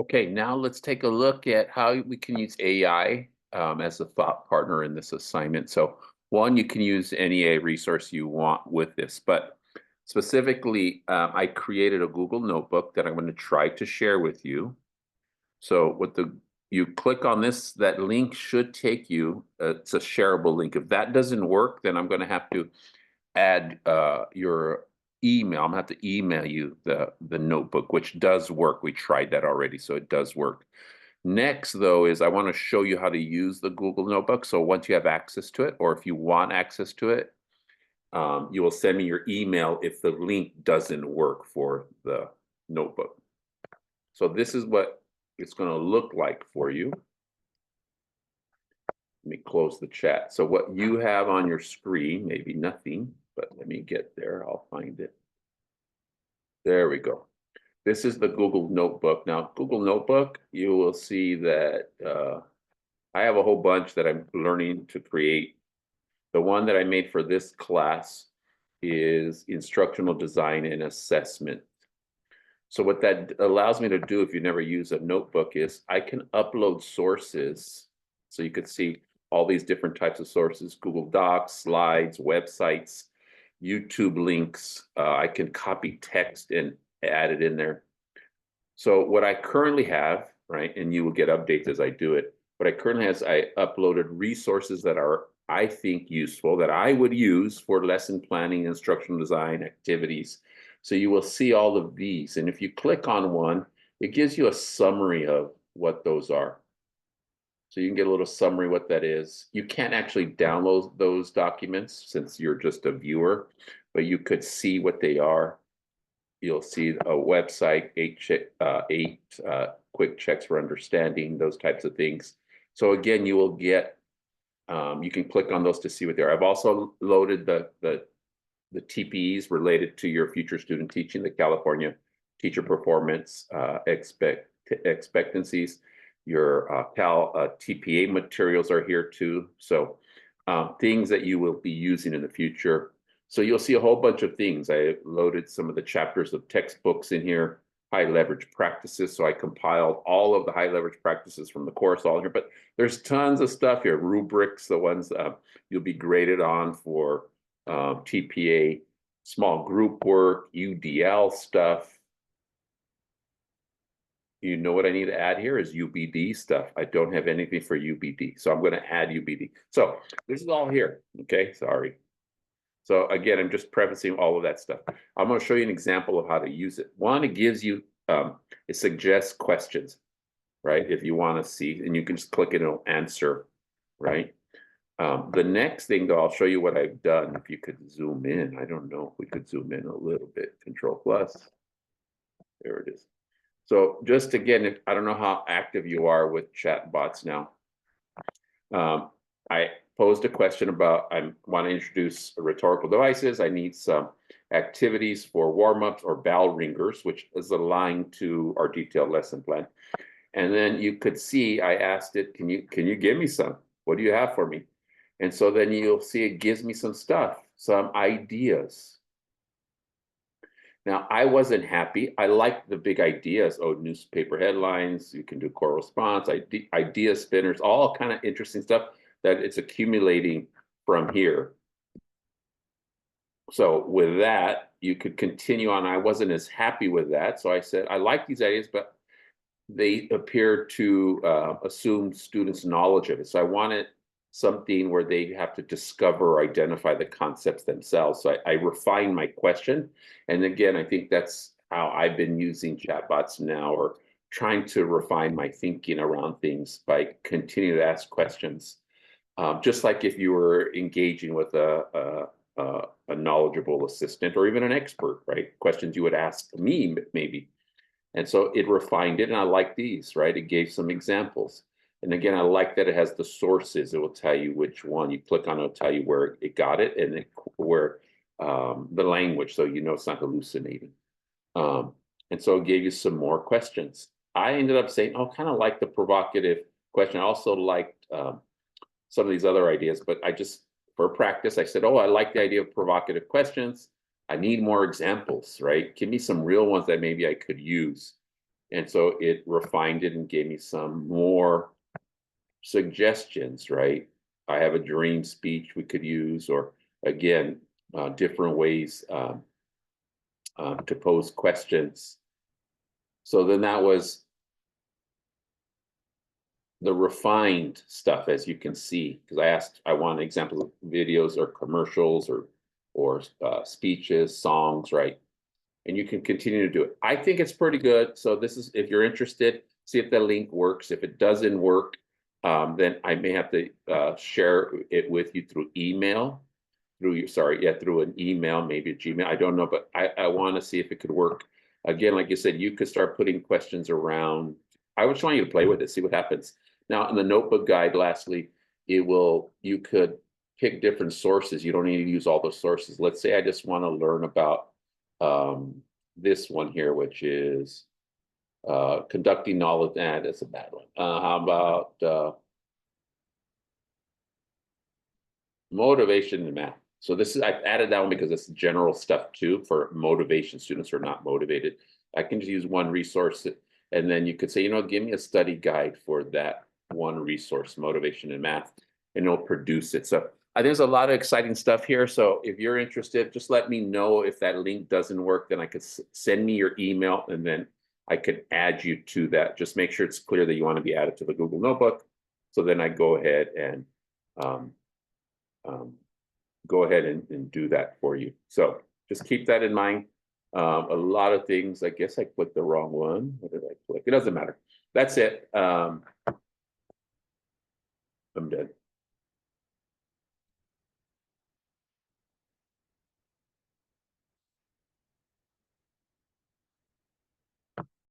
Okay, now let's take a look at how we can use AI as a thought partner in this assignment. So, one, you can use any AI resource you want with this, but specifically, I created a Google Notebook that I'm going to try to share with you. So, you click on this, that link should take you. It's a shareable link. If that doesn't work, then I'm going to have to add your email. I'm gonna have to email you the notebook, which does work. We tried that already, so it does work. Next, though, is I want to show you how to use the Google Notebook. So once you have access to it, or if you want access to it, you will send me your email if the link doesn't work for the notebook. So this is what it's going to look like for you. Let me close the chat. So what you have on your screen, maybe nothing, but let me get there. I'll find it. There we go. This is the Google Notebook. Now, Google Notebook, you will see that I have a whole bunch that I'm learning to create. The one that I made for this class is instructional design and assessment. So what that allows me to do, if you never use a notebook, is I can upload sources. So you could see all these different types of sources: Google Docs, slides, websites, YouTube links. I can copy text and add it in there. So what I currently have, right, and you will get updates as I do it. What I currently have is I uploaded resources that are, I think, useful, that I would use for lesson planning, instructional design activities. So you will see all of these. And if you click on one, it gives you a summary of what those are. So you can get a little summary what that is. You can't actually download those documents since you're just a viewer, but you could see what they are. You'll see a website, eight quick checks for understanding, those types of things. So again, you will get, you can click on those to see what they are. I've also loaded the TPEs related to your future student teaching, the California Teacher Performance Expectancies. Your Cal TPA materials are here too. So things that you will be using in the future. So you'll see a whole bunch of things. I loaded some of the chapters of textbooks in here, high leverage practices. So I compiled all of the high leverage practices from the course all here, but there's tons of stuff here. Rubrics, the ones you'll be graded on for TPA, small group work, UDL stuff. You know what I need to add here is UBD stuff. I don't have anything for UBD, so I'm going to add UBD. So this is all here. Okay, sorry. So again, I'm just prefacing all of that stuff. I'm going to show you an example of how to use it. One, it gives you, it suggests questions, right? If you want to see, and you can just click it and it'll answer, right? The next thing, though, I'll show you what I've done. If you could zoom in, I don't know if we could zoom in a little bit. Control plus. There it is. So just again, I don't know how active you are with chatbots now. I posed a question about I want to introduce rhetorical devices. I need some activities for warm-ups or bell ringers, which is aligned to our detailed lesson plan. And then you could see I asked it, can you give me some? What do you have for me? And so then you'll see it gives me some stuff, some ideas. Now, I wasn't happy. I liked the big ideas. Oh, newspaper headlines, you can do correspondence, idea spinners, all kind of interesting stuff that it's accumulating from here. So with that, you could continue on. I wasn't as happy with that. So I said, I like these ideas, but they appear to assume students' knowledge of it. So I wanted something where they have to discover or identify the concepts themselves. So I refined my question. And again, I think that's how I've been using chatbots now, or trying to refine my thinking around things by continuing to ask questions. Just like if you were engaging with a knowledgeable assistant or even an expert, right? Questions you would ask me, maybe. And so it refined it, and I like these, right? It gave some examples. And again, I like that it has the sources. It will tell you which one. You click on it, it'll tell you where it got it, and where the language, so you know it's not hallucinating. And so it gave you some more questions. I ended up saying, oh, kind of like the provocative question. I also liked some of these other ideas, but I just, for practice, I said, oh, I like the idea of provocative questions. I need more examples, right? Give me some real ones that maybe I could use. And so it refined it and gave me some more suggestions, right? I have a dream speech we could use, or again, different ways to pose questions. So then that was the refined stuff, as you can see, because I want examples of videos or commercials or speeches, songs, right? And you can continue to do it. I think it's pretty good. So this is, if you're interested, see if the link works. If it doesn't work, then I may have to share it with you through email, through an email, maybe a Gmail. I don't know, but I want to see if it could work. Again, like you said, you could start putting questions around. I would want you to play with it, see what happens. Now, in the notebook guide, lastly, you could pick different sources. You don't need to use all the sources. Let's say I just want to learn about this one here, which is conducting knowledge. That's a bad one. How about motivation in math? So this is, I've added that one because it's general stuff too for motivation. Students who are not motivated. I can just use one resource, and then you could say, give me a study guide for that one resource, motivation in math, and it'll produce it. So I think there's a lot of exciting stuff here. So if you're interested, just let me know. If that link doesn't work, then I could send me your email, and then I could add you to that. Just make sure it's clear that you want to be added to the Google Notebook. So then I go ahead and do that for you. So just keep that in mind. A lot of things, I guess I clicked the wrong one. What did I click? It doesn't matter. That's it. I'm done.